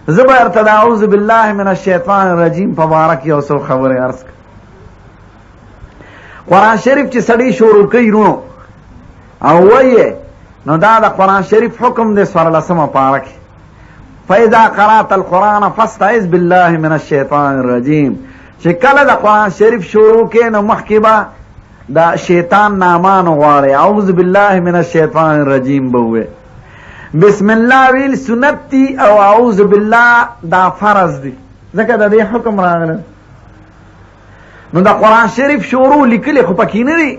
زبا ارتدا اعوذ باللہ من الشیطان الرجیم پبارک یو سو خبر عرض قرآن شریف چی سڑی شروع کئی رو او ویے نو دا قرآن شریف حکم دے سور لسم پارک فَإِذَا قَرَأْتَ الْقُرْآنَ فَاسْتَعِذْ بِاللَّهِ مِنَ الشَّيْطَانِ الرَّجِيمِ چی کل دا قرآن شریف شروع کے نو محکبہ دا شیطان نامان غوارے اعوذ باللہ من الشیطان الرجیم بوئے بسم اللہ ویل سنت تی او اعوذ باللہ دا فرض دی ذکر دا دی حکم راغل نو دا قرآن شریف شروع لکلی خو پکی ندی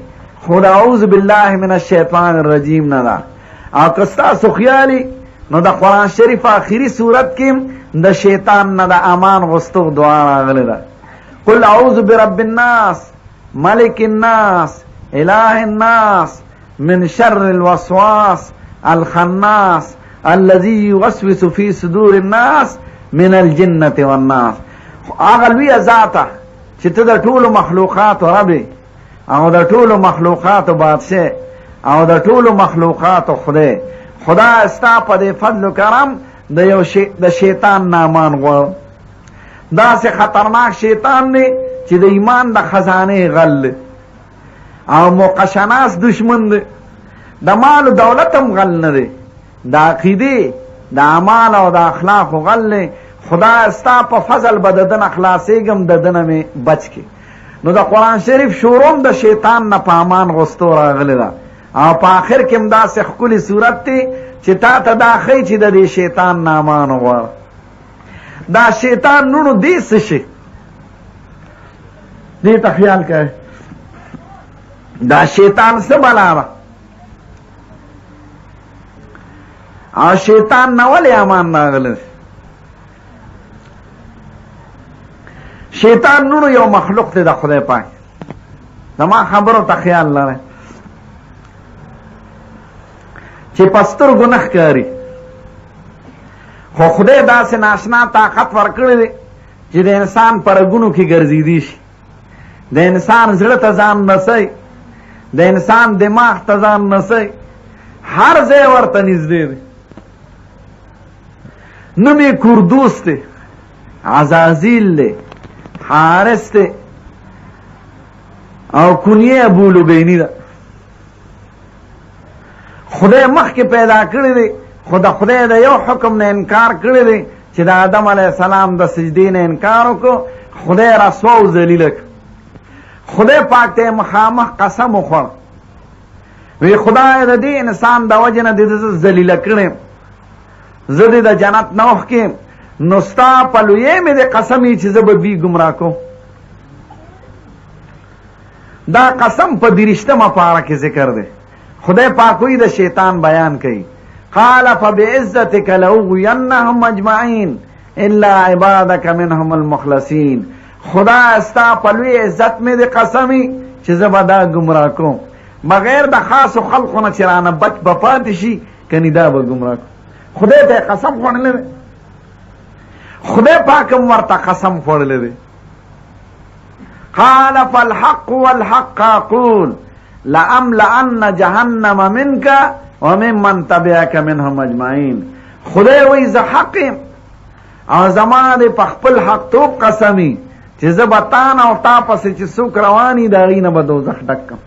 خود اعوذ باللہ من الشیطان الرجیم ندا او کستا سخیالی نو دا قرآن شریف آخری صورت کم دا شیطان ندا امان غستو دعا راغل دا قل اعوذ برب الناس ملک الناس الہ الناس من شر الوسواس الخناس الذي يوسوس في صدور الناس من الجنة والناس اغلوی ذاتا چت دا طول مخلوقات ربی او دا طول مخلوقات بادشاہ او دا طول مخلوقات خدا استا پا دے فضل و کرم دا شیطان نامان غور دا سے خطرناک شیطان نے چی دا ایمان دا خزانے غل او مقشناس دشمن دے دا مال و دولتم غل ندے دا عقیدے دا عمال او دا اخلاق غل لے خدا استا پا فضل با ددن اخلاصیگم ددن میں بچ کے نو دا قرآن شریف شوروم دا شیطان نا پامان غستو را غل دا او پا آخر کم دا سے خکولی صورت تی چی تا تا دا خی چی دا دی شیطان نامان غور دا شیطان نونو دی سشی دیتا خیال کرے دا شیطان سے بلا اور شیطان نولی امان ناغل شیطان نونو یو مخلوق تی دا خدای پاک دا ما خبرو تا خیال لرے چی پستر گناہ کاری خو خدای دا سے ناشنا طاقت ورکڑی دی چی دا انسان پر گنو کی گرزیدی شی دا انسان زړه تزان نسی دا انسان دماغ تزان نسی ہر زی ورطا نزدی دی نمی کردوس تی عزازیل دی حارس تی او کنیه ابو لبینی دا خدای مخ کے پیدا کردی دی خدا خدای دا یو حکم نے انکار کردی دی چی دا آدم علیہ السلام دا سجدی نے انکارو کو خدای رسوا و ذلیلک خدای پاک تے مخامخ قسم اخور وی خدای دا دی انسان دا وجن دی ذلیل کریم زدی دا جنت نوخ کیم نستا پلویے میں دے قسمی چیز بی گمراہ کو دا قسم پا درشتہ مپارا کے ذکر دے خدای پاکوی دا شیطان بیان کئی قال فبعزتک لأغوینہم اجمعین الا عبادک منہم المخلصین خدا استا پلوی عزت میں دے قسمی چیز بدا گمراہ کو بغیر دا خاص خلقنا چرانا بچ بپاتشی کنی دا با گمراہ کو خدا تے قسم خوڑ لے دے خدا پاکم ورطا قسم خوڑ لے دے قال فالحق والحق اقول لأملأن جہنم منکا ومن من تبعک منہم اجمعین خدا ویز حقیم او زمان دے پخپل حق تو قسمی چیز بطان او تا پسی چی سوک روانی دا غین با دوزخ ڈکم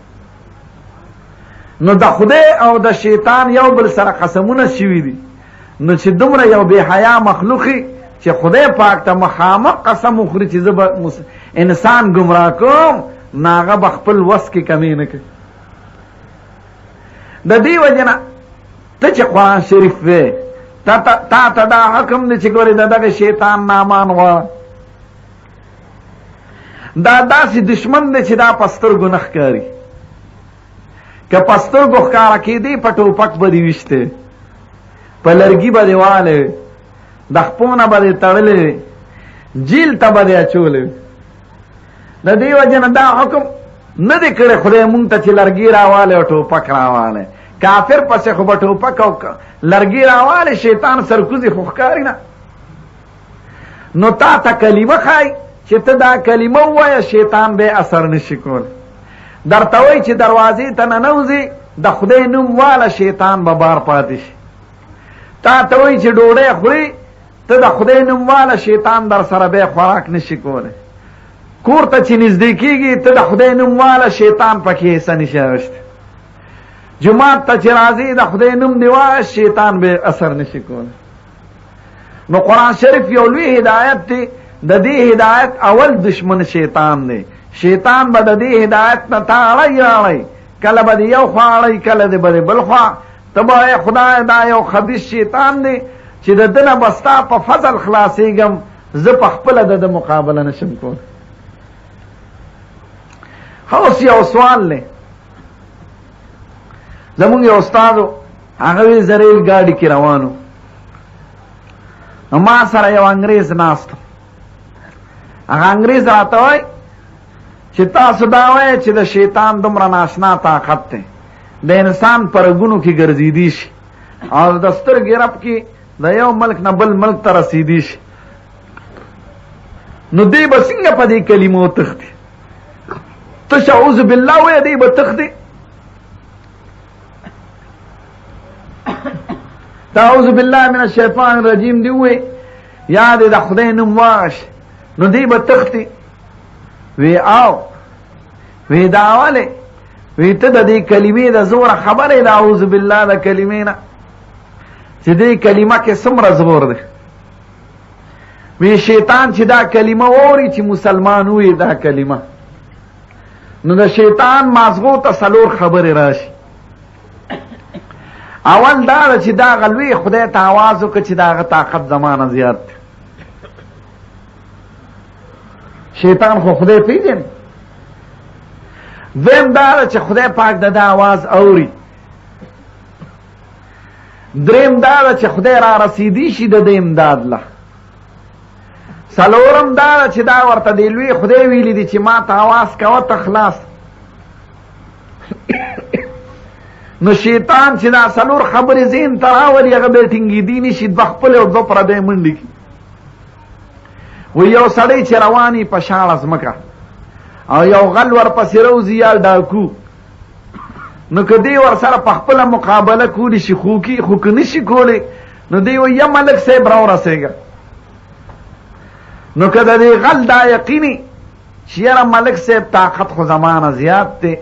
نو دا خدای او دا شیطان یو بل سر قسمون شوی دی نو چی دمر یو بے حیا مخلوقی چی خدای پاک تا مخامق قسم اخری چیز با انسان گمراہ کم ناغا بخپل وس کی کمی نکی دا دی وجنا تا چی قرآن شریف وے تا دا حکم دی چی گوری دا دا شیطان نامان وارا دا سی دشمن دے چی دا پستر گناہ کاری کہ پستر گخکارا کی دی پٹو پک بدی وشتے پلرگی بدی والے دخپونا بدی تڑلے جیل تا بدی اچولے دا دی وجن دا حکم ندی کرے خدای مونتا چی لرگی راوالے و ٹوپک راوالے کافر پسے خوبا ٹوپک و لرگی راوالے شیطان سرکوزی خوخکاری نا نو تا کلمہ خائی چی تا دا کلمہ ہوا شیطان بے اثر نشکول در توی چی دروازی تا ننوزی دا خدای نم والا شیطان ببار پاتش تا توی چی ڈوڑے خوری ته د خدای نوم واله شیطان در سره بیا خوراک نشي کولی. کور ته چې نږدې کېږي ته د خدای نوم واله شیطان پکې حصه نشي اخیستی. جومات ته چې راځي د خدای نوم دې وایه شیطان به اثر نشي کولی. نو قرآن شریف یو لوی هدایت دی. د دې هدایت اول دشمن شیطان دی. شیطان به د دې هدایت نه تا اړی اړی، کله به د یو خوا اړی، کله د به د بل خوا. ته به وایې خدای دا یو خبیث شیطان دی چې د ده نه به ستا په فضل خلاصېږم، زه په خپله د ده مقابله نشم کولی. اوس یو سوال دی. زمونږ یو استادو هغه وی زریل ګاډي کې روانو، نو ما سره یو انګریز ناست. هغه انګریز راته وایي چې تاسو دا وایئ چې د شیطان دومره ناشنا طاقت دی، د انسان په رګونو کې ګرځېدی شي او د سترګې رپ کې د یو ملک نه بل ملک ته رسېدی شي، نو دی به څنګه په دې کلمو تښتي؟ تش اعوذ بالله وایه دی به تښتي؟ اعوذ بالله من الشیطان الرجیم دی وی یا دې د خدای نوم واش نو دی به تښتي. وی آو وی دا ولې؟ وی ته د دې کلمې د زوره خبرې د اعوذ بالله د کلمې نه چې دې کلمه کې څومره زور دی. وی شیطان چې دا کلمه اوري چې مسلمان وي دا کلمه، نو د شیطان مازغو ته څلور خبرې راشي. اول دا ده چې دا غلوی خدای ته آواز وکړه چې دا هغه طاقت زمانه زیات دی. شیطان خو خدای پیژني. دویم دا ده چې خدای پاک د ده آواز اوري. دریم دا ده چې خدای را رسیدي شي د دې امداد له. څلورم دا ده چې دا ورته دی لوی خدای ویلی دی چې ما ته آواز کوه ته خلاص. نو شیطان چې دا څلور خبرې ذهن ته راولي هغه به ټینګېدي نشي، دوه خپلې او دوه پردی منډې کړي. وی یو سړی چې رواني په شاړه ځمکه او یو غل ورپسې روځي یا ډاکو، نو که دی ورسره په خپله مقابله کولی شي خو که نشي کولی، نو دی وی یا ملک صاحب راورسېږه. نو که د دې غل دا یقیني چې یاره ملک صاحب طاقت خو زمانه زیات دی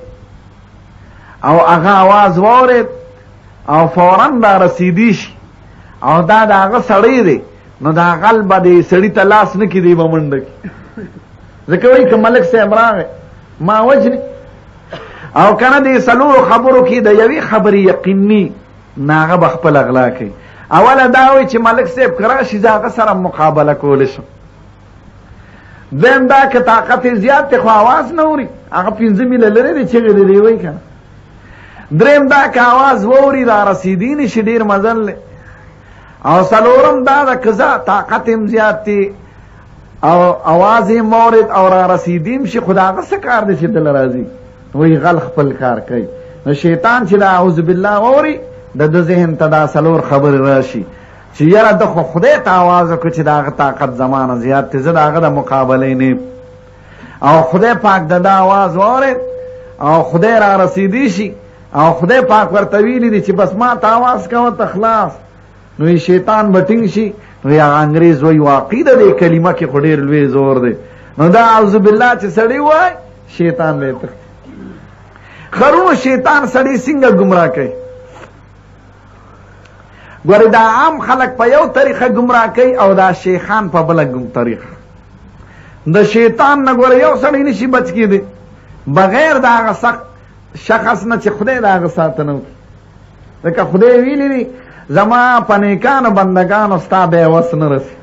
او هغه آواز واورید او فوراً را رسیدی شي او دا د هغه سړی دی، نو دا غل به د سړي ته لاس نه کړي، دی به منډه کړي. ځکه وایي که ملک صاحب راغی ما وجني. او که نه د څلورو خبرو کې د یوې خبرې یقیني، نو هغه به خپله غلا کوي. اوله دا وایي چې ملک صاحب که راشي زه هغه سره مقابله کولی شم. دویم دا که طاقت یې زیات دی خو آواز نه اوري، هغه 5 میله لرې دی چغې د دی وایي که نه. دریم دا که آواز واوري را رسیدي نشي ډېر مزل دی. او څلورم دا ده که زه طاقت یم زیات دی او آواز یې مورد او را رسیدیم شي، خو د هغه څه کار دی چې دله راځي؟ وایي غل خپل کار کوي. نو شیطان چې دا اعوذ بالله واوري د ده ذهن ته دا څلور خبرې راشي چې یاره ده خو خدای ته آواز وکړه چې د هغه طاقت زمانه زیات دی، زه د هغه د مقابلې نه. او خدای پاک د ده آواز واورید او خدای را رسیدي شي او خدای پاک ورته ویلي دي چې بس ما ته آواز کوه ته خلاص، نو شیطان به ټینګ شي. نو یا انګریز وایي واقعي د دې کلمه کې خو ډېر لوی زور دی. نو دا اعوذ بالله چې سړی وایي شیطان به یې تښتي. خرونو شیطان سړی څنګه ګمراه کوي؟ ګورې دا عام خلک په یو طریقه ګمراه کوي او دا شیخان په بله طریقه. د شیطان نه ګوره یو سړی نشي بچ کېدی بغیر د هغه سخت شخص نه چې خدای د هغه ساتنه وکړي. ځکه خدای ویلي دي زما په نیکانو بندګانو ستا بیا وس نه رسي.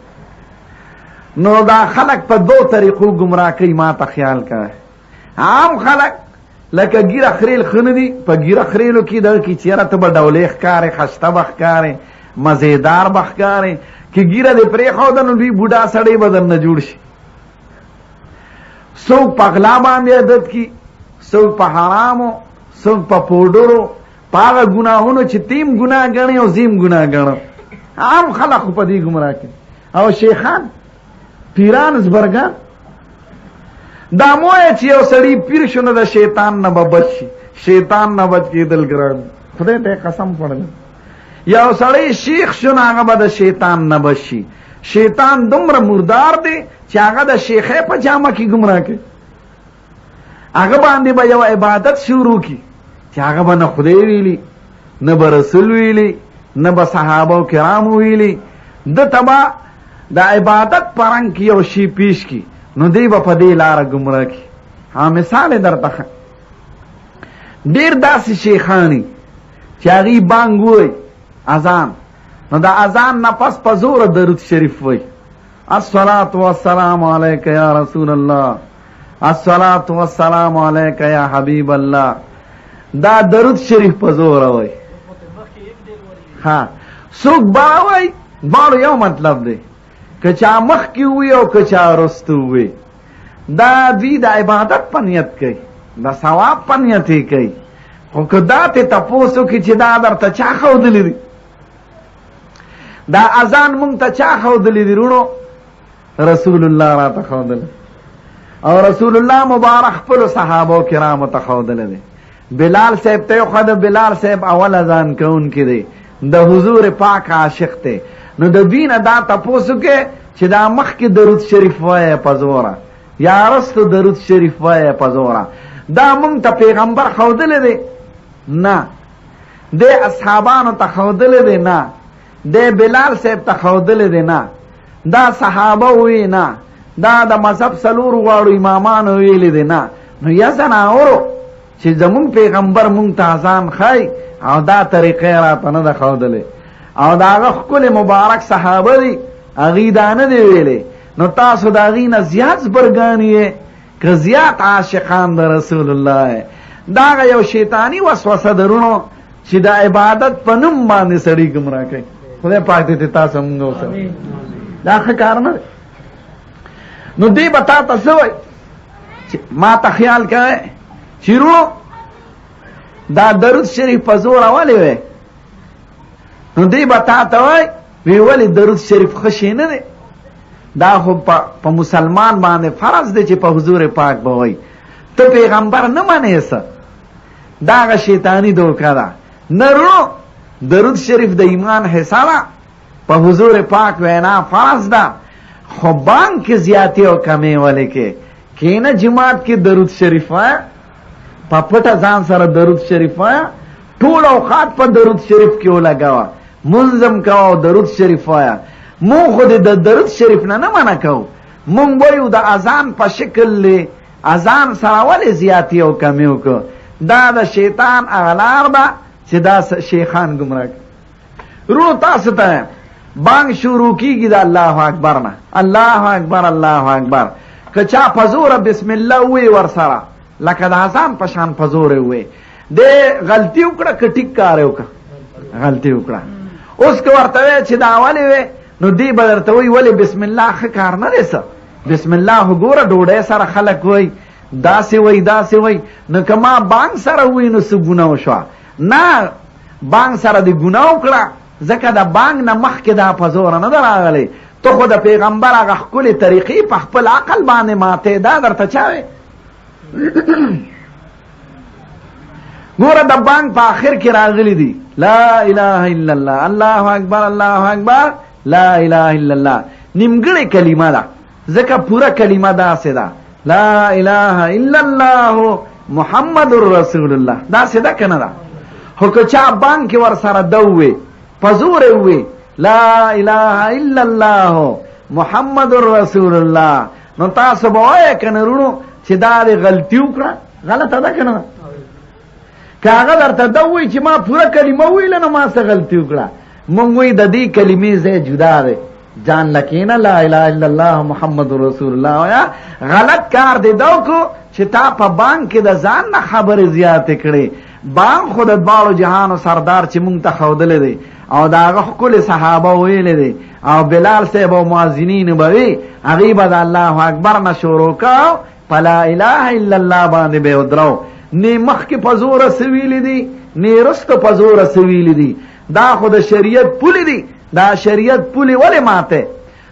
نو دا خلک په 2 طریقو ګمراه کوي، ما ته خیال کوه. عام خلک لکه ګیره خریل ښه نه دي، په ګیره خریلو کې دغه کې چې یاره ته به ډولۍ ښکارې، خشته به ښکارې، مزېدار به ښکارې. که ګیره دې پرېښوده نو دوی بوډا سړی به درنه جوړ شي. څوک په غلا باندې عادت کي، څوک په حرامو، څوک په پوډرو، په هغه ګناهونو چې تیم ګناه ګڼي او زیم ګناه ګڼه. عام خلک خو په دې ګمراه کوي. او شیخان پیران زبرګان دا مو چې یو سړی پیر شو نو د شیطان نه به بچ شي. شیطان نه بچ کېدل ګران، خدای ته قسم خوړل. یو سړی شیخ شو نو هغه به د شیطان نه بچ شي. شیطان دومره مردار دی چې هغه د شیخې په جامه کې ګمراه کوي. هغه باندې به یو عبادت شروع کی چې هغه به نه خدای ویلي، نه به رسول ویلي، نه به صحابه کرام ویلي، د تبا د عبادت پرنګ کې یو شی پیش کی، نو دی به په دې لاره ګمراه کی. ها مثال درته ډیر داسې شیخانی چې هغې بانګ ووی اذان، نو د اذان نه پس په زوره درود شریف وی، الصلاة والسلام علیک یا رسول الله، الصلاة والسلام علیک یا حبیب الله. دا درود شریف په زوره وی. ها څوک با وی باړو یو مطلب دی، که چا مخکې وي او که چا رستو وي، دا دوی د عبادت په نیت کوي، د ثواب په نیت یې کوي. خو که دا ته تپوس وکړي چې دا درته چا ښودلی دي، دا اذان مونږ ته چا ښودلی دي؟ وروڼو رسول الله راته ښودلی، او رسول الله مبارک خپلو صحابو کرامو ته ښودلی دی. بلال صاحب ته خو د بلال صاحب اول اذان کوونکی دی، د حضور پاک عاشق دی. نو د دوی نه دا تپوس وکړي چې دا مخکې درود شریف وایه په زوره یا رستو درود شریف وایه په زوره. دا مونږ ته پیغمبر ښودلی دی؟ نه. دی اصحابانو ته ښودلی دی؟ نه. دی بلال صاحب ته ښودلی دی؟ نه. دا صحابه وی؟ نه. دا د مذهب څلورو واړو امامانو ویلی دی؟ نه. نو یا زناورو چې زمونږ پیغمبر مونږ ته اذان ښایي او دا طریقې راته نه ده ښودلی، او د هغه ښکلې مبارک صحابه دي، هغې دا نه دی ویلی، نو تاسو د هغې نه زیات زبرګان یې که زیات عاشقان د رسول الله. دا یو شیطانی وسوسه درونو چې د عبادت په نوم باندې سړي ګمراه کوي. خدای پاک دې تاسو مونږ وسه، دا ښه کار نه دی. نو دی به تا ته څه وایي چې ما ته خیال کوئ چې وروڼو دا درود شریف په زوره ولې وی؟ نو دی به تا ته وایي وی ولې درود شریف ښه شی نه دی؟ دا خو په مسلمان باندې فرض دی چې په حضور پاک به وایي. ته پیغمبر نه منې څه؟ دا هغه شیطاني دوکه ده. نه وروڼو درود شریف د ایمان حصه ده، په حضور پاک وینا فرض ده، خو بانک کې زیاتې او کمې ولې کې کینه جماعت کې درود شریف وایه، په پټه ځان سره درود شریف وایه، ټول اوقات په درود شریف کې ولګوه، منظم کوه او درود شریف وایه. مونږ خو د درود شریف نه منع کوو، مونږ وایو د اذان په شکل اذان سره ولې زیاتې او کمې وکړو. دا د شیطان هغه لار ده چې دا شیخان ګمراه کوي. رو تاسو ته بانګ شروع کیږي د الله اکبر نه، الله اکبر الله اکبر، که چا په زوره بسم الله وی ورسره لکه د اذان په شان په زوره وی، دی غلطي وکړه که ټیک کار یې وکړه؟ غلطي وکړه. اوس که ورته وی چې دا ولې وی، نو دی به درته وی ولې بسم الله ښه کار نه دی څه؟ بسم الله ګوره ډوډۍ سره خلک وی داسې وی داسې وی، نو که ما بانګ سره وی نو څه ګناه وشوه؟ نه، بانګ سره دې ګناه وکړه، ځکه د بانګ نه مخکې دا په زوره نه ده راغلی. ته خو د پیغمبر هغه ښکلې طریقې په خپل عقل باندې ماتې، دا درته چا وی؟ ګوره د بانګ په آخر کې راغلی دي لا اله الا الله، الله اکبر الله اکبر، لا اله الا الله. نیمګړې کلمه ده، ځکه پوره کلمه داسې ده لا اله الا الله محمد رسول الله، داسې ده که نه ده؟ خو که چا بانګ کې ورسره ده ووی، په زوره ووی لا اله الا الله محمد رسول الله، نو تاسو به وایئ که نه وروڼو چې دا دې غلطي وکړه؟ غلطه ده که نه ده؟ که هغه درته ده ووایي چې ما پوره کلمه وویله نو ما څه غلطي وکړه، مونږ وایي د دې کلمې ځای جدا دی، جان لکینه لا اله الا الله محمد رسول الله وایه. غلط کار دې ده وکړو چې تا په بانګ کې د ځان نه خبرې زیاتې کړې. بانګ خو د دواړو جهانو سردار چې مونږ ته ښودلی دی، او د هغه ښکلې صحابه ویلی دی، او بلال صاحب او مؤذنین به وي، هغې به د الله اکبر نه شروع کو، په لا اله الا الله باندې به یې ودرو. نه مخکې په زوره څه ویلي دي، نه رسته په زوره څه ویلي دي. دا خو د شریعت پولې دي، دا شریعت پولې ولې ماته؟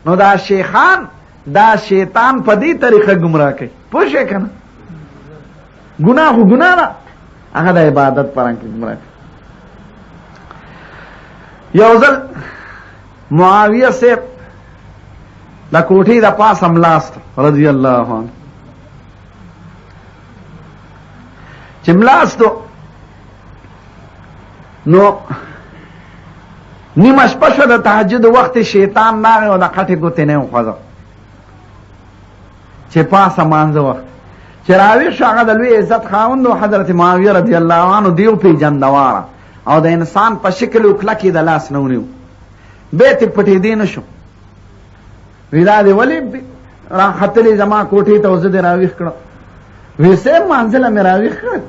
نو دا شیخان دا شیطان په دې طریقه ګمراه کوي. پوه شئ که نه؟ ګناه خو ګناه ده، هغه د عبادت په رنګ کې ګمراه کوي. یو ځل معاویه صاحب د کوټې د پاسه ملاست رضی الله عنه چې ملاستو نو نیمه شپه شوه د تهجد وخت شیطان راغی او د خټې ګوتې نه یې وخوځه چې پاسه مانځه وخت چې راویښ شو هغه د لوی عزت خاوند و حضرت معاویه رضی الله عنه دیو پېژنده واړه او د انسان په شکل و کلک یې د لاس نه ونیو بیا ترې پټېدی نه شو وی دا دې ولې راختلې زما کوټې ته او زه دې راویښ کړم وی صاحب مانځله مې راویښ کړه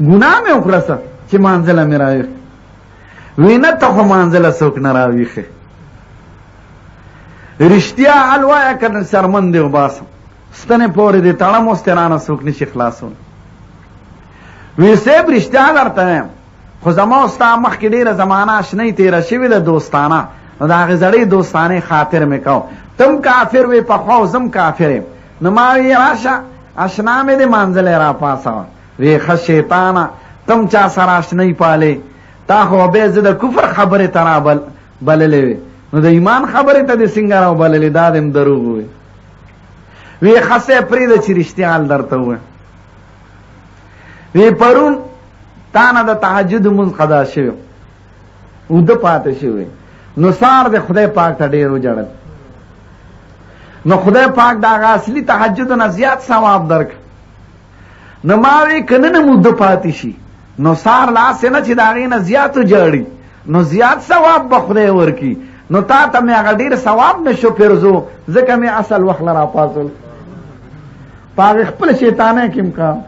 ګناه مې وکړه څه چې مانځله مې راویښ وی نه ته خو مانځله څوک نه راویښې رښتیا حل وایه که نه شرمن دې وباسم ستنې پورې دې تړم اوس تې رانه څوک نشي خلاصون وی صاحب رښتیا درته وایم خو زما او ستا مخکې ډېره زمانه اشنۍ تېره شوې ده دوستانه نو د هغې زړې دوستانې خاطر مې کو تم کافر وې پخوا او زم کافر یم نو ما وی راشه اشنا مې دې مانځلی را پاسوه وی ښه شیطانه تم چا سره اشنۍ پالې تا خو بیا زه د کفر خبرې ته را بللې وې نو د ایمان خبرې ته دې څنګه را وبللې دا دې م دروغ وې وی ښه صاحب پرېږده چې رښتیا حال درته ووایم وی پرون تا نه د تهجد لمونځ قضا شوی اوده پاتې شوی نو سار د خدای پاک ته ډېر وجړل نو خدای پاک د هغه اصلي تهجدو نه زیات ثواب درک نو ما وی که نن موده پاتې شي نو سار لاسې نه چې د هغې نه زیات وجاړي نو زیات ثواب به خدای ورکي نو تا ته مې هغه ډېر ثواب نه شو پېرزو ځکه مې اصل وخت له راپاڅول په هغې خپل شیطانۍ کې م کام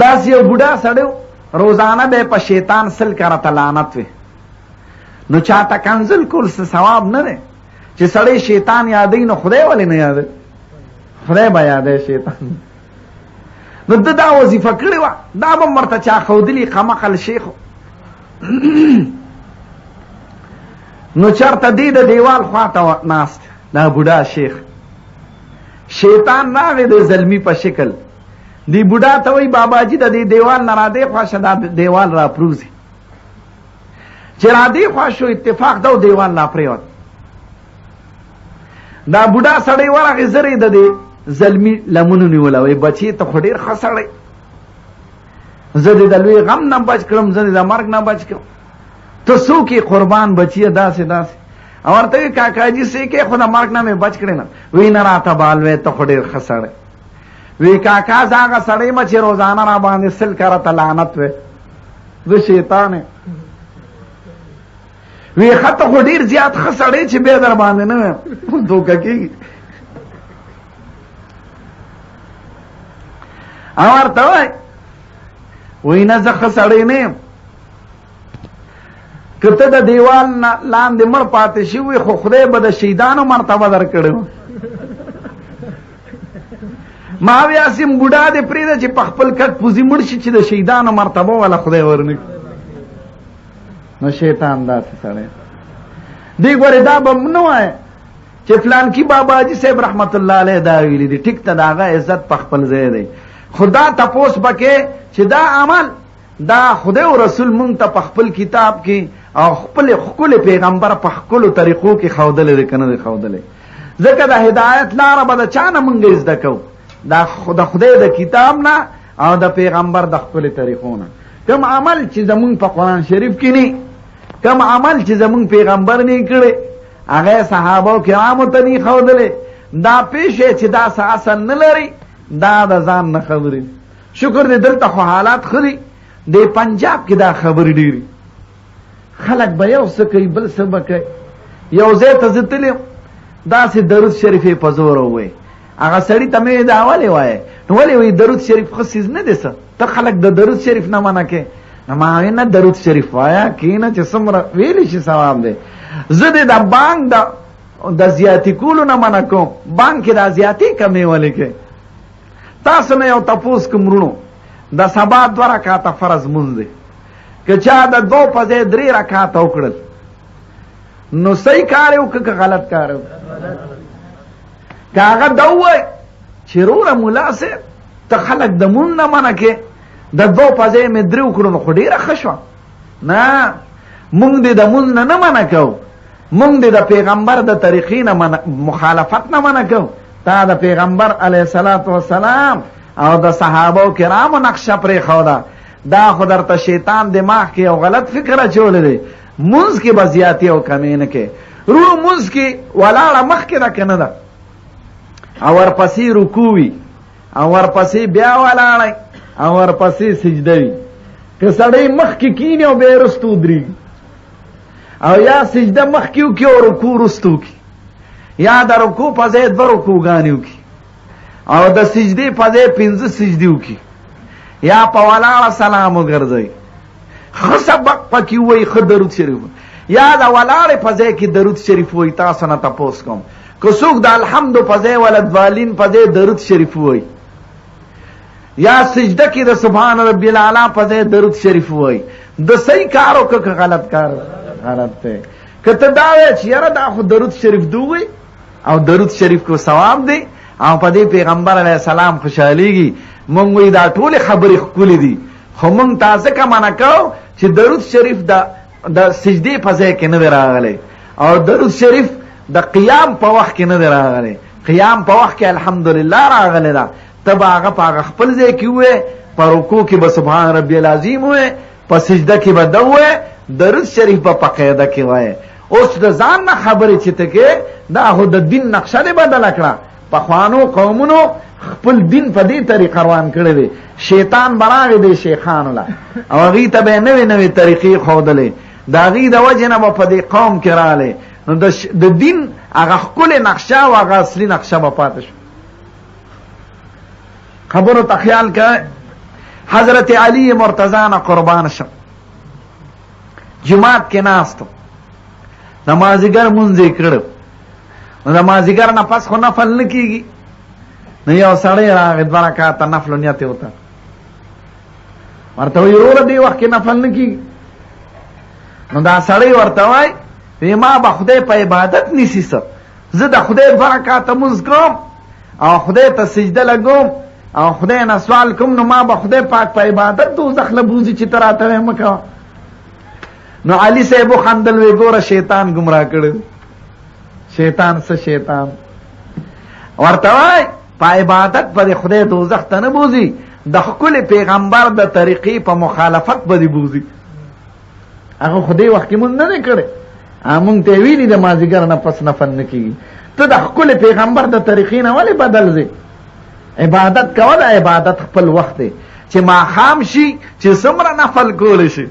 داسې یو بوډا سړی روزانه به په شیطان سل کرته لعنت وي نو چاته کنزل کول څه ثواب نه دی چې سړی شیطان یادوي نو خدای ولې نه یادوي خدای به یادوي شیطان نو ده دا وظیفه کړې وه دا به م ورته چا ښودلي قمقل شیخو نو چرته دی د دیوال خواته ناست دا بوډا شیخ شیطان راغی د زلمی په شکل دی بوډا ته وی باباجي د دې دیوال نه را دې خوا شه دا دیوال را پروزي چې را دې خوا شو اتفاق ده او دیوال را پرېوت دا بوډا سړی ورغی زر یې د دې زلمي لمنو نیوله وی بچي ته خو ډېر ښه سړی زه دې د لوی غم نه بچ کړم زه دې د مرګ نه بچ کړم ته څوک یې قربان بچیه داسې داسې او ورته وی کاکاجي څه کې خو د مرګ نه مې بچ کړې نه وی نه راته بال وی ته خو ډېر ښه سړی وی کاکا زه هغه سړی مه چې روزانه را باندې سل کرته لعنت وی زه شیطان یم وی ښه ته خو ډېر زیات ښه سړی چې بیا در باندې نه ویم دوکه کېږي او ورته وی وی نه زه ښه سړی نه یم که ته د دیوال لاندې مړ پاتې شوي خو خدای به د شهیدانو مرتبه در کړې وه ما وی اسیم بوډا دې پرېږده چې په خپل کټ پوزي مړ شي چې د شهیدانو مرتبه والا خدای ورنکړي نو شیطان داسې سړی دی ګورې دا به نه وایه چې فلانکي باباجي صاحب رحمت الله علیه دا ویلي دي ټیک ته د هغه عزت په خپل ځای دی خو دا تپوس به چې دا عمل دا خدای او رسول مونږ ته په خپل کتاب کې او خپل ښکلې پیغمبر په ښکلو طریقو کې ښودلی دی که نه دی ښودلی ځکه د هدایت لاره به د چا نه مونږ زده کوو د خدای د کتاب نه او د پیغمبر د خپلې طریقو نه کوم عمل چې زمونږ په قرآن شریف کې نه کوم عمل چې زمونږ پیغمبر نه کړی هغه صحابه کرامو ته نه ښودلی دا پیښې چې دا څه اصل نه لري دا د ځان نه خبرې شکر دې دلته خو حالات ښه دي د پنجاب کې دا خبرې ډېرې خلک به یو څه کوي بل څه به کوي یو ځای ته زه تللی یم داسې درود شریف یې په زوره ووایي هغه سړي ته مې دا ولې وایې نو ولې وایي درود شریف ښه څیز نه دی څه ته خلک د درود شریف نه منع کوې نو ما وایي نه درود شریف وایه کښېنه چې څومره ویلی شي ثواب دی زه دې د بانک د زیاتي کولو نه منع کوم بانک کې دا زیاتي کمې ولې کوې تاسو نه یو تپوس کوم وروڼو د سبا 2 رکعاته فرض مونځ دی که چا د 2 په ځای 3 رکعاته وکړل نو صحیح کار یې وکړه که غلط کار یې وکړه که هغه دا ووایي چې وروره ملا صاحب ته خلک د مونځ نه منع کې د 2 په ځای مې 3 وکړو نو خو ډېره ښه شوه نه مونږ دې د مونځ نه منع کوو، مونږ دې د پیغمبر د طریقې نه مخالفت نه منع کوو. تا د پیغمبر علیه الصلاة والسلام او د صحابه کرامو نقشه پرېښوده. دا خو درته شیطان دماغ کې یو غلط فکر اچولی دی. مونځ کې به زیاتې او کمې نه کوې. رو مونځ کې ولاړه مخکې ده که نه ده، او ورپسې رکوع وي، او ورپسې بیا ولاړی، او ورپسې سجده وي. که سړی مخکې کیني او بیا یې رستو ودرېږي، او یا سجده مخکې وکړي او رکوع رستو وکړي، یا د رکوع په ځای 2 رکوعګانې وکړي، او د سجدې په ځای 5 سجدې وکړي، یا په ولاړه سلام وګرځوي. ښه سبق پکې ووایي، ښه درود شریف، یا د ولاړې په ځای کې درود شریف وایي. تاسو نه تپوس کوم، که څوک د الحمدو په ځای ولدوالین په ځای درود شریف وایي، یا سجده کې د سبحان ربی الاعلی په ځای درود شریف وایي، د صحیح کار وکړه که غلط کار غلط دی. که ته دا وایې چې یاره دا خو درود شریف دو وایي او درود شریف کو ثواب دی او په دې پیغمبر علیه السلام خوشحالیږي، مونږ وایي دا ټولې خبرې ښکلې دي، خو مونږ تا ځکه منع کوو چې درود شریف د سجدې په ځای کې نه دی راغلی، او درود شریف د قیام په وخت کې نه دی راغلی. قیام په وخت کې الحمدلله راغلی ده، ته به هغه په هغه خپل ځای کې ووایې، په رکوع کې به سبحان ربی العظیم ووایې، په سجده کې به ده ووایې، درود شریف به په قاعده کې وایې. اوس د ځان نه خبرې چې ته کې، دا خو د دین نقشه دې بدله کړه. پخوانو قومونو خپل دین په دې طریقه روان کړی دی. شیطان به راغی دی شیخانو له، او هغوی ته به یې نوې نوې طریقې ښودلې، د هغوی د وجې نه به په دې قوم کې راغلی. نو د دین هغه ښکلې نقشه او هغه اصلي نقشه به پاتې شو. خبرو ته خیال کوئ. حضرت علی مرتضی نه قربان شم، جماعت کې ناستو، د مازدیګر مونځ یې کړو. نو د مازدیګر نه پس خو نفل نه کېږي، نو یو سړی راغی 2 رکعته نفل نیت یې وته، ورته وایي وروره دې وخت کې نفل نه کېږي. نو دا سړی ورته وایي وی ما به خدای په عبادت نیسي څه، زه د خدای 2 رکعته مونځ کوم او خدای ته سجده لګوم او خدای نه سوال کوم، نو ما به خدای پاک په عبادت دوزخ له بوځي چې ته راته وایې مه کوه. نو علي صاحب وخندل، وی ګوره شیطان ګمراه کړی، شیطان څه شیطان ورته وایي په عبادت به خدای دوزخ ته نه بوځي، د ښکلې پیغمبر د طریقې په مخالفت به دې بوځي. هغه خدای وخت کې مونږ نه دی کړی، مونږ ته یې ویلي د مازدیګر نه پس نفل نه کېږي. ته د ښکلې پیغمبر د طریقې نه ولې بدل ځې؟ عبادت کوه، د عبادت خپل وخت دی چې ماښام شي چې څومره نفل کولی شي،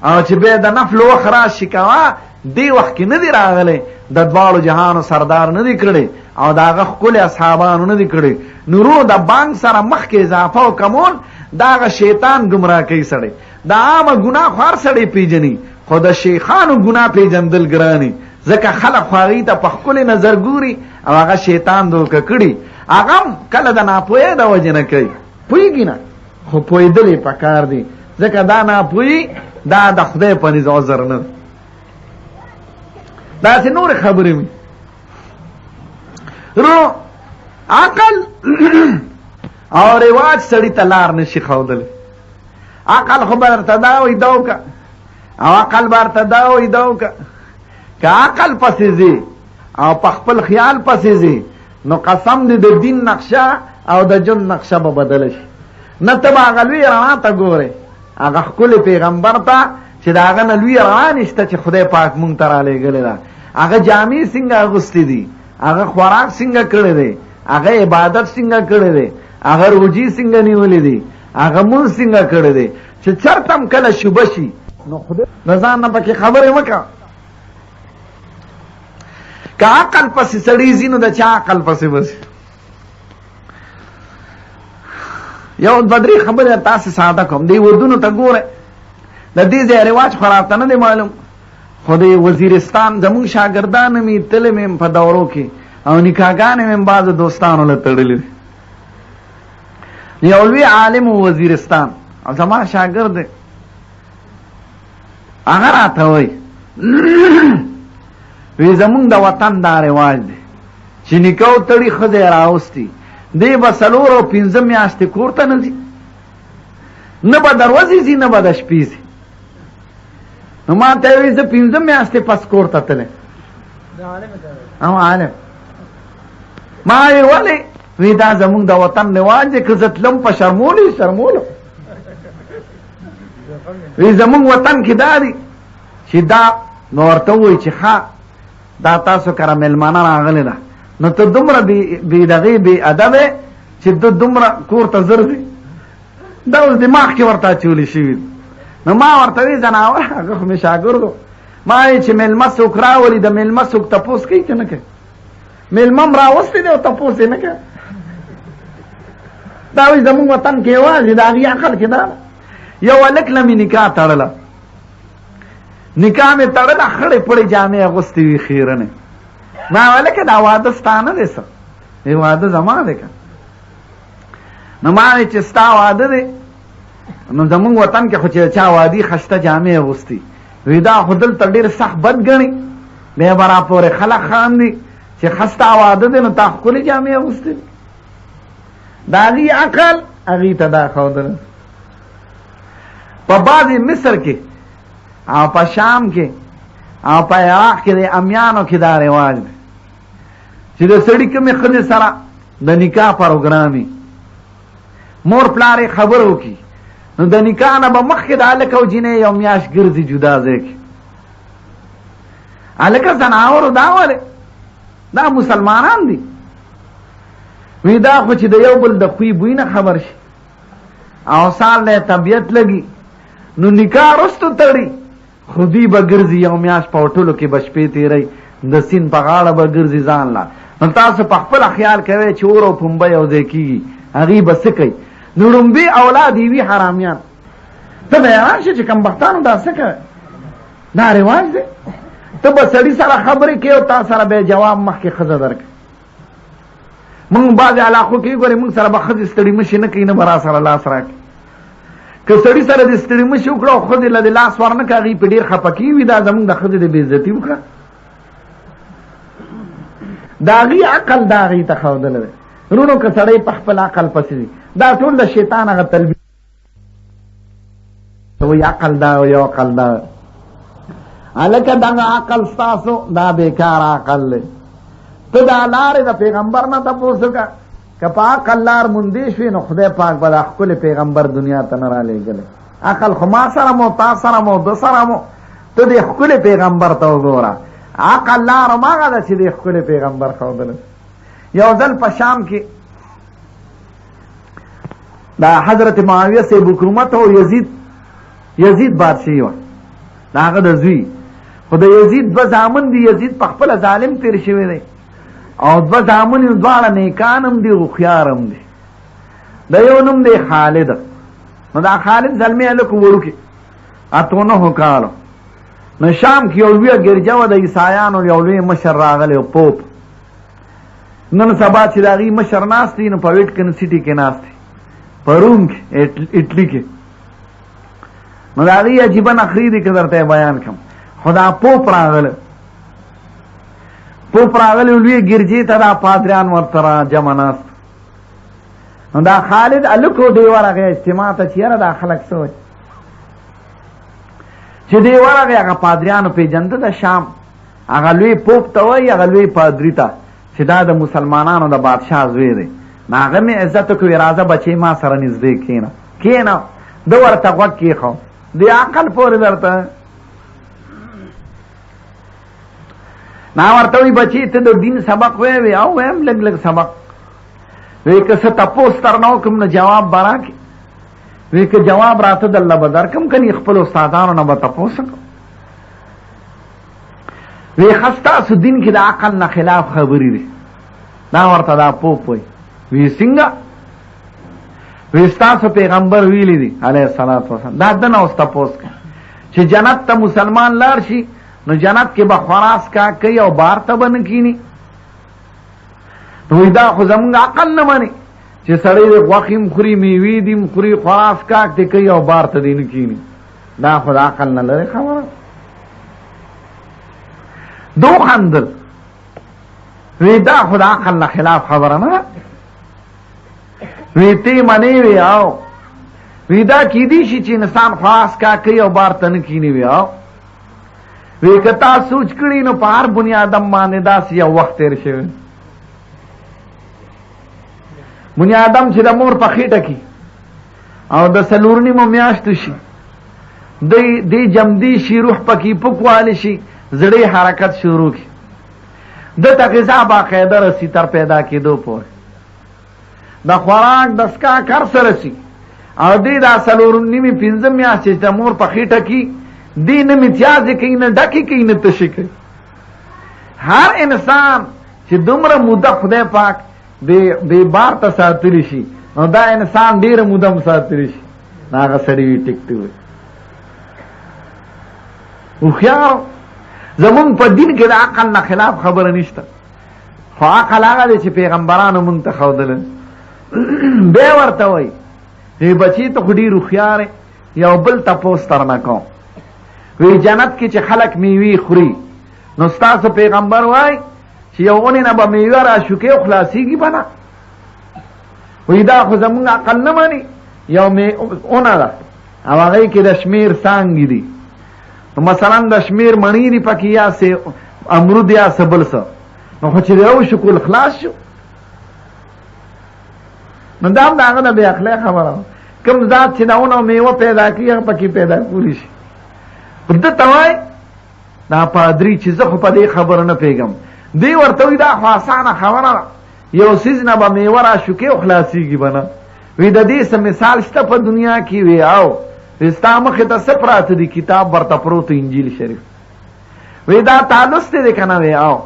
او چې بیا د نفل وخت راشي کوه، دې وخت کې نه دی راغلی، د دواړو جهانو سردار نه دی کړی او د هغه ښکلې اصحابانو نه دی کړی. نورو د بانک سره مخکې اضافه او کمون دا هغه شیطان ګمراه کوي سړی. د عامه ګناه خو هر سړی پیژني، خو د شیخانو ګناه پیژندل ګراني، ځکه خلک خو هغوی ته په ښکلې نظر ګوري او هغه شیطان دوکه کړي. هغه هم کله د ناپوهۍ د وجې نه کوي، پوهېږي نه، خو پوهېدل یې پکار دي، ځکه دا ناپوهي دا د خدای په نزد عذر نه ده. داسې نورې خبرې وي. رو عقل او رواج سړي ته لار نشي ښودلی. عقل خو به درته دا وایي دا وکړه، او عقل به درته دا وایي دا وکړه. که عقل پسې ځې او په خپل خیال پسې ځې، نو قسم دې د دین نقشه او د ژوند نقشه به بدله شي. نه ته به هغه لوی رڼا ته ګورې، هغه ښکلې پیغمبر ته چې د هغه نه لوی رڼا نشته چې خدای پاک مونږ ته رالیږلې ده. هغه جامې څنګه اغوستې دي، هغه خوراک څنګه کړی دی، هغه عبادت څنګه کړی دی، هغه روجي څنګه نیولې دي، هغه مونځ څنګه کړی دی، چې چرته هم کله شوبه شي نو خدای د ځان نه پکې خبرې مه کوه. که عقل پسې سړی ځي نو د چا عقل پسې بسي. یو 2-3 خبرې تاسې ساده کوم. دې ودونو ته ګوره، د دې ځای رواج خو راته نه دی معلوم، خو د وزیرستان زمونږ شاګردان مې تللی مې په دورو کې او نکاحګانې مې بعضو دوستانو له تړلي دي. یو لوی عالم وزیرستان او زما شاګرد دی، هغه راته وایي وی زمونږ د وطن دا رواج دی چې نکاح وتړي ښځه یې راوستي، دی به 4 او 5 میاشتې کور ته نه ځي، نه به د ورځې ځي نه به د شپې ځي. نو ما ته وی زه 15 میاشتې پس کور ته تللی او عالم ما وی ولې وی دا زمونږ د وطن رواج دی که زه تلم په شرمولو وی زمونږ وطن کې دا دی چې دا نو ورته ووایي چې ښه دا تاسو کره مېلمانه راغلې ده نو ته دومره بې دغې بې ادبې چې ته دومره کور ته زر ځې دا اوس دماغ کې ورته اچولي شوي دي نو ما ورته وی ځناور هغه خو مې شاګردو ما وی چې مېلمه څوک راولي د مېلمه څوک تپوس کوي که نه کوي مېلمه م راوستی دی او تپوس یې نه کوي دا وی زمونږ وطن کې یوازې د هغې عقل کې دا یو هلک له مې نکاح تړله نکاح مې تړله خړې پړې جامې اغوستې وي خیرنې ما هلکه دا واده ستا نه دی څه وی واده زما دی که نو ما وی چې ستا واده دی نو زمونږ وطن کې خو چې چا وادي خشته جامې اغوستي وی دا خو دلته ډېر سخت بد ګڼي بیا به راپورې خلک خاندي چې ښه ستا واده دی نو تا ښکلې جامې اغوستې دي د هغې عقل هغې ته دا ښودله په بعضې مصر کې او په شام کې او په عراق کې د امیانو کې دا رواج دی چې د سړي کومې ښځې سره د نکاح پروګرام وي مور پلار یې خبره وکړي نو د نکاح نه به مخکې د هلک او جینۍ یو میاشت ګرځي جدا ځای کې هلکه ځناورو دا ولې دا مسلمانان دي وی دا خو چې د یو بل د خوی بوی نه خبر شي او سال له طبیعت لګي نو نکاح رستو تړي خو دوی به ګرځي یو میاشت په هوټلو کې به شپې تېروي د سیند په غاړه به ګرځي ځان لا نو تاسو په خپله خیال کوئ چې اور او پنبه یو ځای کېږي هغې به څه کوي نو ړومبې اولاد یې وي حرامیان ته به حیران شې چې کمبختانو دا څه کوي دا رواج دی ته به سړي سره خبرې کوې او تا سره به یې جواب مخکې ښځه درکړي موږ بعضې علاقو کې ګورې موږ سره به ښځې ستړي مشي نه کوي نه به را سره لاس راکړي که سړي سره د ستړي مشي وکړه او ښځې له د لاس ورنه کړه هغې پې ډېر خفه کېږي دا زموږ د ښځې د بې عزتي وکړه د هغې عقل دا هغې ته ښودلی دی رونو که سړی په خپل عقل پسې دي دا ټول د شیطان هغه تلبیس وایي عقل دا یو عقل دا هلکه دغه عقل ستاسو دا بېکار عقل دی ته دا لارې د پیغمبر نه تپوس وکړه که په عقل لار موندې شوې نو خدای پاک به دا ښکلې پیغمبر دنیا ته نه رالیږلی عقل خو ما سره مو تا سره مو ده سره مو ته دې ښکلې پیغمبر ته وګوره عقل لار هماغه ده چې دې ښکلې پیغمبر ښودلی یو ځل په شام کې دا حضرت معاویه صاحب حکومت او یزید بادشاهي وه د هغه د زوی خو د یزید دوه زامن دي یزید په خپله ظالم تېر شوی دی او دوه زامن یې دواړه نیکان هم دي هوښیار هم دي د یو نوم دی خالد نو دا خالد زلمی هلک وړوکې 8-9 کالو نو شام کې یو لویه ګرجه وه د عیسایانو یو لوی مشر راغلی پوپ نن سبا چې د هغې مشر ناست دی نو په ویټکن سټي کې ناست دی په روم کې اټلي کې نو د هغې عجیبه نخرې دي که درته بیان کړم خو دا پوپ راغلی لویې ګرجې ته دا پادریان ورته را جمع ناست نو دا خالد هلک و دی ورغی اجتماع ته چې یاره دا خلک څه وایي چې دی ورغی هغه پادریانو پېژنده د شام هغه لوی پوپ ته وایي هغه لوی پادري ته چې دا د مسلمانانو د بادشاه زوی دی نو هغه مې عزت وکړي راځه بچې ما سره نږدې کښېنه ده ورته غوږ کېښو د عقل پورې درته نا ورته وایي بچې ته د دین سبق وی او ویم لږ لږ سبق وی که څه تپوس درنه وکړم نو جواب به راکړې وی که جواب راته درله به درکړم که نه خپلو استادانو نه به تپوس وکړم وی ښه ستاسو دین کې د عقل نه خلاف خبرې دي دا ورته دا پوپ وایي وی څنګه وی ستاسو پیغمبر ویلی دي علیه السلام دا ده نه اوس تپوس کوه چې جنت ته مسلمان لاړ شي نو جنت کې به خوراس کا کوي او بار ته به نه کیني نو دا خو زمونږ عقل نه مني چې سړی د غوښې م خوري میوې دي م خوري خوراس کاک دی کوي او بار ته دی نه کیني دا خو د عقل نه لرې خبره دو خندل وی دا خو د عقل نه خلاف خبره نه وی تی منې وی او وی دا کیدی شي چې انسان خواست کا کوي او بار ته نه کینی وی او وی کتا سوچ کړي نو په هر بنیادم باندې داسې یو وخت تیر شوی. بنیادم چې د مور په خېټه کې او د څلور نیمو میاشتو شي، دی جمدی شي، روح پکې پکوالی شي، زړې حرکت شروع کی، د ته غذا باقاعده رسی تر پیدا کېدو پورې، د خوراک د سکا کر سره رسی، او دی دا څلور نیمې پنځه میاشتې چې د مور په خېټه کې دی نه متیازې کوي، نه ډکې کوي، نه تشې کوي. هر انسان چې دومره موده خدای پاک بے بار ته ساتلی شي، نو دا انسان ډېره موده هم ساتلی شي. نو هغه سړي وي ټیکټي وي هوښیار. زمونږ په دین کې د عقل نه خلاف خبره نشته، خو عقل هغه دی چې پیغمبرانو مونږ ته ښودلی. بیا ورته وایي وی بچی ته خو ډېر هوښیار یو بل تپوس درنه کوم، وی جنت کې چې خلک میوې خوري نو ستاسو پیغمبر وای چې یو اونې نه به میوه راشوکې او خلاصېږي به نه؟ وی دا خو زمونږ عقل نه مني. یو اونه ده او هغې کې د شمېر څانګې دي، نو مثلا د شمېر مڼې دي پکې، یا سې امرود یا څه بل څه، نو خو چې یو شو کل خلاص شو. نو دا هم د هغه د بې عقلۍ خبره، کوم ذات چې د اونه میوه پیدا کړي هغه پکې پیدا کولی شي. ده ته وایي دا پادري چې زه خو په دې خبره نه پوهېږم. دی ورته وایي دا خو اسانه خبره ده، یو څیز نه به میوه راشوکې او خلاصېږي به نه. وی د دې څه مثال شته په دنیا کې؟ وی او ستا مخې ته څه پراته دي؟ کتاب ورته پروت انجیل شریف. وی دا تا لوستی دی که نه؟ وی او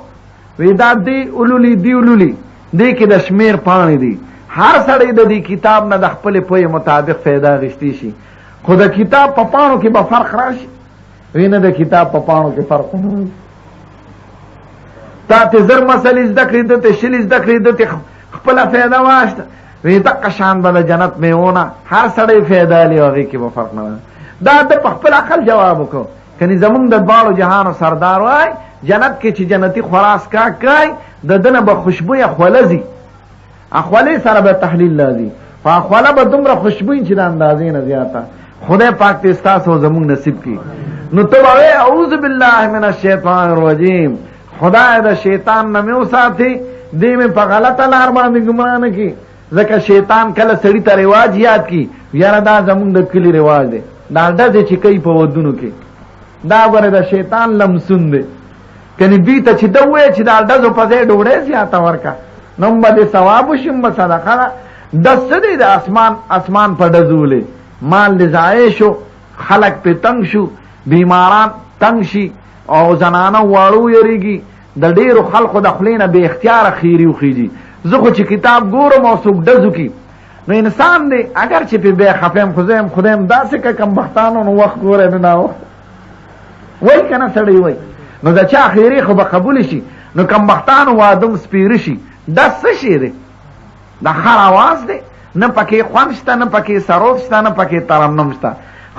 وی دا دی اولولي دی اولولي دی کې د شمېر پاڼې دي، هر سړی د دې کتاب نه د خپلې پوهې مطابق فایده اخیستی شي، خو د کتاب په پاڼو کې به فرق راشي؟ وی نه، د کتاب په پاڼو کې فرق نه راشي. تا ته زر مسلې زده کړې، ده ته شلې زده کړې، ده ته خپله فایده واشته. وی دقه شان به د جنت میوونه هر سړی فایده لي او هغې کې به فرق نه راشي. دا ده په خپل عقل جواب وکړو. کنی زمونږ د دواړو جهانو سردار وای جنت کې چې جنتي خوراک کوي د ده نه به خوشبویه خوله ځي، اخولې سره به تحلیل لازي، خو اخوله به دومره خوشبوی چې د اندازې نه زیاته. خدای پاک دې ستاسو زمونږ نصیب کړي. نو ته به وایې اعوذ بالله من الشیطان الرجیم، خدای د شیطان نه مې وساتې، دې مې په غلطه لار باندې ګمراه نه کړي. ځکه شیطان کله سړي ته رواج یاد کړي، یاره دا زمونږ د کلي رواج دی، دا ډزې چې کوي په ودونو کې، دا ګوره د شیطان لمسون دی. کنې دوی ته چې ده ووایه چې دا ډزو په ځای ډوډۍ زیاته ورکړه، نو هم به دې ثواب وشي، هم به صدقه ده. ډز څه دی؟ د اسمان په ډزولې مال دې ضایع شو، خلک پې تنګ شو، بیماران تنګ شي، او زنانه واړو یریږي، د ډېرو خلقو د خولې نه بې اختیاره خیري وخیږي. زه خو چې کتاب ګورم او څوک ډزو کی، نو انسان دی اگر چې پې بیا خفه یم، خو زه یم خدای م داسې که کمبختانو نو وخت ګوری نه ناوخت وایي که نه سړی وایي، نو د چا خیرې خو به قبول شي. نو کمبختانو وادم سپیره شي. ډز څه شی دی؟ د خر اواز دی، نه پکې خوند شته، نه پکې سروت شته، نه پکې ترنم شته.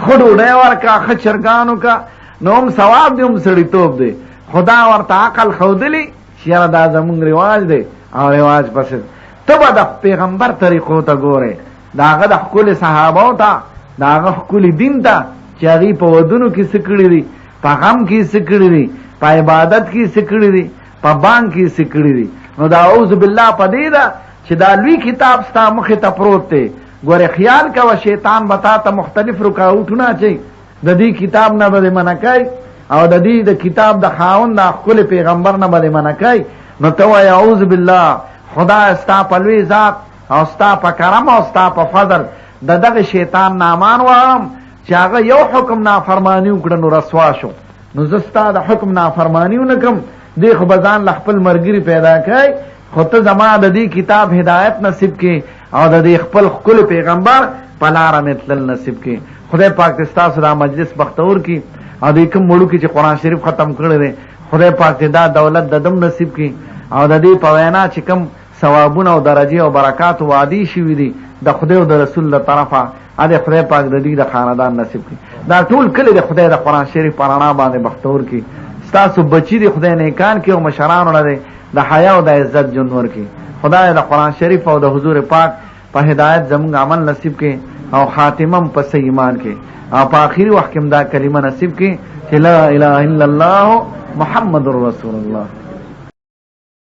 ښه ډوډۍ ورکړه، ښه چرګان وکړه، نو هم ثواب دی، هم سړیتوب دی. خدا ورته عقل ښودلی چې یاره دا زمونږ رواج دی او رواج پسې ته به د پیغمبر طریقو ته ګورې، د هغه د ښکلې صحابو ته، د هغه ښکلي دین ته چې هغوی په ودونو کې څه کړي دي، په غم کې څه کړي دي، په عبادت کې څه کړي دي، په بانک کې څه کړي دي. نو دا اعوذ بالله په دې ده چې دا لوی کتاب ستا مخې ته پروت دی. ګورې خیال کوه شیطان به تا ته مختلف رکاوټونه اچوي، د دې کتاب نه به دې منع کوي، او د دې د کتاب د خاوند د ښکلي پیغمبر نه به دې منع کوي. نو ته وایې اعوذ بالله، خدای ستا په لوی ذات او ستا په کرم او ستا په فضل د دغه شیطان نامان واړم چې هغه یو حکم نافرماني وکړه نو رسوا شو. نو زه ستا د حکم نافرماني ونه کړم، دی خو به ځان له خپل ملګري پیدا کوي، خو ته زما د دې کتاب هدایت نصیب کړي او د دې خپل ښکلي پیغمبر په لاره مې تلل نصیب کړي. خدای پاک دې ستاسو دا مجلس بختور کړي، او دې کوم مړو کې چې قرآن شریف ختم کړی دی خدای پاک دې دا دولت د دم نصیب کړي، او د دې په وینا چې کوم ثوابونه او درجې او برکات وعدې شوي دي د خدای او د رسول له طرفه، ادې خدای پاک د دې د خاندان نصیب کړي. دا ټول کلی د خدای د قرآن شریف په رڼا باندې بختور کړي. ستاسو بچي دي خدای نیکان کړي او مشرانو له د حیا او د عزت ژوند ورکړي. خدای د قرآن شریف او د حضور پاک په هدایت زموږ عمل نصیب کړي. او خاتمم پس ایمان کې او په آخري وخت کې دا کلمه نصیب کې چې لا اله الا الله محمد رسول الله.